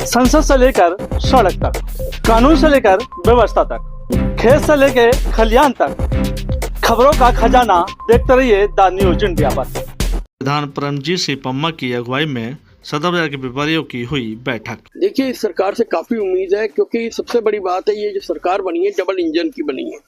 संसद से लेकर सड़क तक, कानून से लेकर व्यवस्था तक, खेत से लेकर खलियान तक, खबरों का खजाना देखते रहिए द न्यूज इंडिया पर। प्रधान परमजीत सिंह पम्मा की अगुवाई में सदर बाजार के व्यापारियों की हुई बैठक। देखिए, इस सरकार से काफी उम्मीद है, क्योंकि सबसे बड़ी बात है ये जो सरकार बनी है डबल इंजन की बनी है।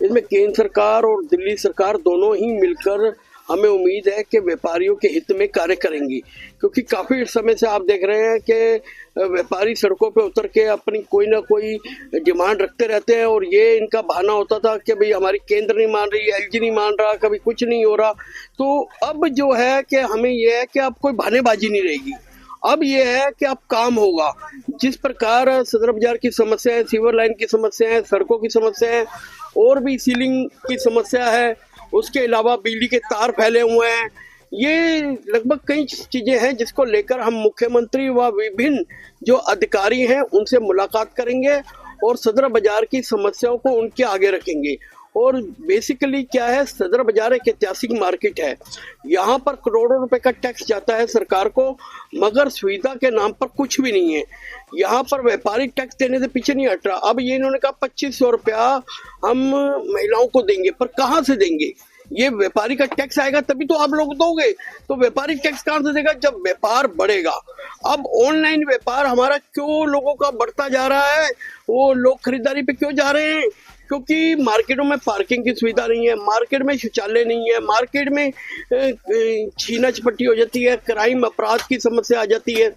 इसमें केंद्र सरकार और दिल्ली सरकार दोनों ही मिलकर हमें उम्मीद है कि व्यापारियों के हित में कार्य करेंगी, क्योंकि काफी समय से आप देख रहे हैं कि व्यापारी सड़कों पे उतर के अपनी कोई ना कोई डिमांड रखते रहते हैं और ये इनका बहाना होता था कि भाई हमारी केंद्र नहीं मान रही, एलजी नहीं मान रहा, कभी कुछ नहीं हो रहा। तो अब जो है कि हमें ये है कि अब कोई बहानेबाजी नहीं रहेगी। अब ये है कि अब काम होगा। जिस प्रकार सदर बाजार की समस्या है, सीवर लाइन की समस्या है, सड़कों की समस्या है और भी सीलिंग की समस्या है, उसके अलावा बिजली के तार फैले हुए हैं, ये लगभग कई चीजें हैं जिसको लेकर हम मुख्यमंत्री व विभिन्न जो अधिकारी हैं उनसे मुलाकात करेंगे और सदर बाजार की समस्याओं को उनके आगे रखेंगे। और बेसिकली क्या है, सदर बाजार एक ऐतिहासिक मार्केट है। यहाँ पर करोड़ों रुपए का टैक्स जाता है सरकार को, मगर सुविधा के नाम पर कुछ भी नहीं है। यहाँ पर व्यापारी टैक्स देने से पीछे नहीं हट रहा। अब ये इन्होंने कहा 2500 रुपया हम महिलाओं को देंगे, पर कहाँ से देंगे? ये व्यापारी का टैक्स आएगा तभी तो आप लोग दोगे। तो व्यापारी टैक्स कहाँ से देगा जब व्यापार बढ़ेगा? अब ऑनलाइन व्यापार हमारा क्यों लोगों का बढ़ता जा रहा है? वो लोग खरीदारी पे क्यों जा रहे हैं? क्योंकि मार्केटों में पार्किंग की सुविधा नहीं है, मार्केट में शौचालय नहीं है, मार्केट में छीना झपटी हो जाती है, क्राइम अपराध की समस्या आ जाती है।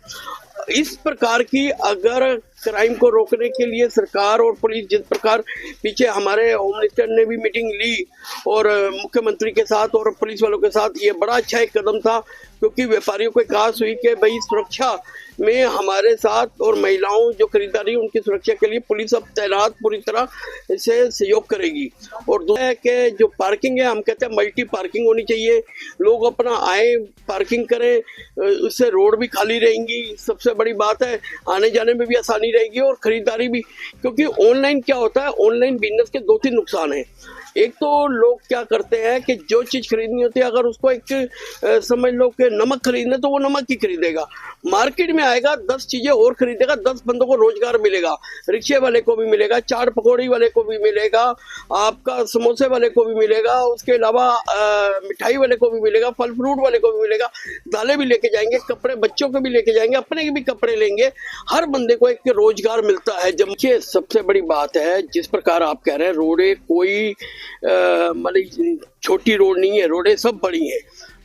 इस प्रकार की अगर क्राइम को रोकने के लिए सरकार और पुलिस, जिस प्रकार पीछे हमारे होम मिनिस्टर ने भी मीटिंग ली और मुख्यमंत्री के साथ और पुलिस वालों के साथ, ये बड़ा अच्छा एक कदम था, क्योंकि व्यापारियों को कहा हुई कि भाई सुरक्षा में हमारे साथ और महिलाओं जो खरीदारी उनकी सुरक्षा के लिए पुलिस अब तैनात पूरी तरह से सहयोग करेगी। और दूसरा है कि जो पार्किंग है, हम कहते हैं मल्टी पार्किंग होनी चाहिए, लोग अपना आए पार्किंग करें, उससे रोड भी खाली रहेंगी। सबसे बड़ी बात है आने जाने में भी आसानी रहेगी और खरीदारी भी, क्योंकि ऑनलाइन क्या होता है, ऑनलाइन बिजनेस के 2-3 नुकसान है। एक तो लोग क्या करते हैं कि जो चीज खरीदनी होती है, अगर उसको एक समझ लो कि नमक खरीदना तो वो नमक ही खरीदेगा, मार्केट में आएगा 10 चीजें और खरीदेगा, 10 बंदों को रोजगार मिलेगा, रिक्शे वाले को भी मिलेगा, चाट पकौड़ी वाले को भी मिलेगा, आपका समोसे वाले को भी मिलेगा, उसके अलावा मिठाई वाले को भी मिलेगा, फल फ्रूट वाले को भी मिलेगा, दालें भी लेके जाएंगे, कपड़े बच्चों के भी लेके जाएंगे, अपने के भी कपड़े लेंगे, हर बंदे को एक रोजगार मिलता है। जब सबसे बड़ी बात है, जिस प्रकार आप कह रहे हैं रोडे कोई मतलब छोटी रोड नहीं है, रोडें सब बड़ी हैं,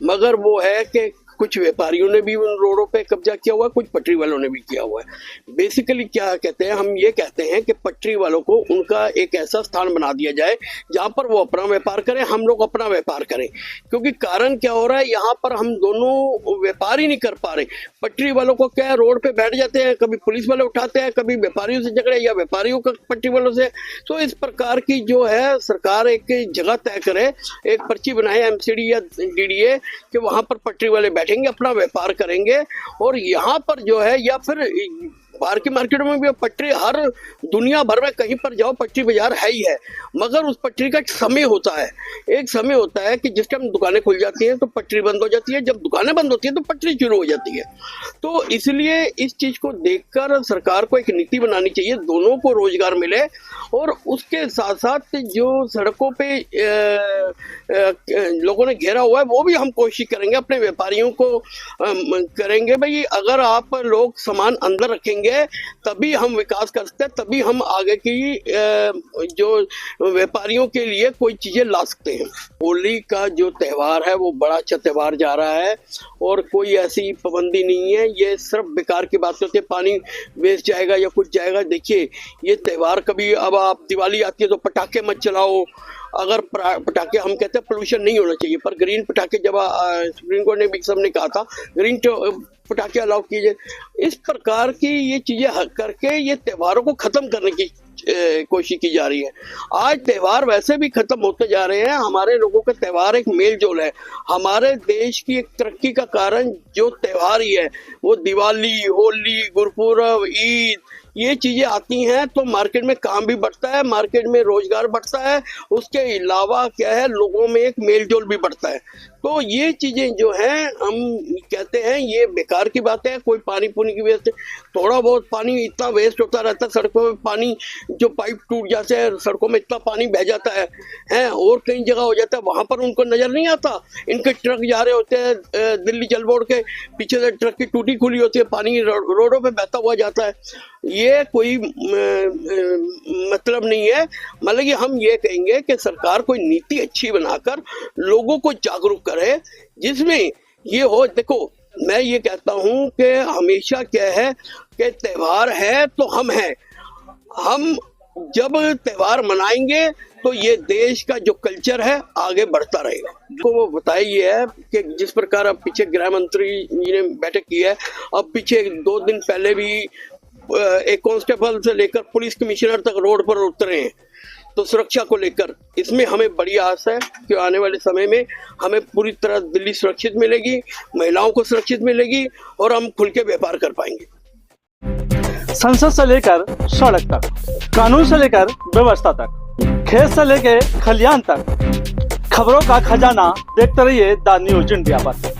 मगर वो है कि कुछ व्यापारियों ने भी उन रोडों पे कब्जा किया हुआ है, कुछ पटरी वालों ने भी किया हुआ है। बेसिकली क्या कहते हैं, हम ये कहते हैं कि पटरी वालों को उनका एक ऐसा स्थान बना दिया जाए जहां पर वो अपना व्यापार करें, हम लोग अपना व्यापार करें। क्योंकि कारण क्या हो रहा है, यहाँ पर हम दोनों व्यापार ही नहीं कर पा रहे। पटरी वालों को क्या है, रोड पे बैठ जाते हैं, कभी पुलिस वाले उठाते हैं, कभी व्यापारियों से झगड़े या व्यापारियों का पटरी वालों से। तो इस प्रकार की जो है सरकार एक जगह तय करे, एक पर्ची बनाए एमसीडी या डीडीए कि वहां पर पटरी वाले बैठेंगे, अपना व्यापार करेंगे। और यहाँ पर जो है, या फिर बाहर की मार्केटों में भी पटरी, हर दुनिया भर में कहीं पर जाओ पटरी बाजार है ही है, मगर उस पटरी का एक समय होता है। एक समय होता है कि जिस टाइम दुकानें खुल जाती हैं तो पटरी बंद हो जाती है, जब दुकानें बंद होती है तो पटरी शुरू हो जाती है। तो इसलिए इस चीज को देखकर सरकार को एक नीति बनानी चाहिए, दोनों को रोजगार मिले। और उसके साथ साथ जो सड़कों पे लोगों ने घेरा हुआ है, वो भी हम कोशिश करेंगे, अपने व्यापारियों को करेंगे, भाई अगर आप लोग सामान अंदर रखेंगे तभी हम विकास कर सकते हैं, तभी हम आगे की जो व्यापारियों के लिए कोई चीजें ला सकते हैं। होली का जो त्योहार है वो बड़ा अच्छा त्योहार जा रहा है और कोई ऐसी पाबंदी नहीं है, ये सिर्फ बेकार की बात होती है, पानी वेस्ट जाएगा या कुछ जाएगा। देखिए, ये त्योहार कभी, अब आप दिवाली आती है तो पटाखे मत चलाओ, अगर पटाखे, हम कहते हैं पोल्यूशन नहीं होना चाहिए, पर ग्रीन पटाखे, जब सुप्रीम कोर्ट ने भी सबने कहा था ग्रीन पटाखे अलाउ कीजिए। इस प्रकार की ये चीजें करके ये त्योहारों को खत्म करने की कोशिश की जा रही है। आज त्योहार वैसे भी खत्म होते जा रहे हैं, हमारे लोगों का त्योहार एक मेल जोल है। हमारे देश की एक तरक्की का कारण जो त्योहार ही है, वो दिवाली, होली, गुरपुरब, ईद, ये चीजें आती हैं तो मार्केट में काम भी बढ़ता है, मार्केट में रोजगार बढ़ता है, उसके अलावा क्या है, लोगों में एक मेलजोल भी बढ़ता है। तो ये चीजें जो हैं हम कहते हैं ये बेकार की बात है। कोई पानी पुनी की वजह से थोड़ा बहुत पानी इतना वेस्ट होता रहता है, सड़कों में पानी जो पाइप टूट जाते हैं, सड़कों में इतना पानी बह जाता है और कई जगह हो जाता है, वहां पर उनको नजर नहीं आता। इनके ट्रक जा रहे होते हैं, दिल्ली जल बोर्ड के पीछे से ट्रक की टूटी खुली होती है, पानी रोडों पे बहता हुआ जाता है। ये कोई मतलब नहीं है। मतलब कि हम ये कहेंगे कि सरकार कोई नीति अच्छी बनाकर लोगों को जागरूक करे, जिसमें ये हो। देखो, मैं ये कहता हूं कि हमेशा क्या है कि त्योहार है तो हम हैं। हम जब त्योहार मनाएंगे तो ये देश का जो कल्चर है आगे बढ़ता रहेगा। तो वो बताया ये है कि जिस प्रकार अब पीछे गृह मंत्री जी ने बैठक की है, अब पीछे 2 दिन पहले भी एक कांस्टेबल से लेकर पुलिस कमिश्नर तक रोड पर उतरे हैं, तो सुरक्षा को लेकर इसमें हमें बड़ी आस है कि आने वाले समय में हमें पूरी तरह दिल्ली सुरक्षित मिलेगी, महिलाओं को सुरक्षित मिलेगी और हम खुल के व्यापार कर पाएंगे। संसद से लेकर सड़क तक, कानून से लेकर व्यवस्था तक, खेत से लेकर खलियान तक, खबरों का खजाना देखते रहिए द न्यूज इंडिया पर।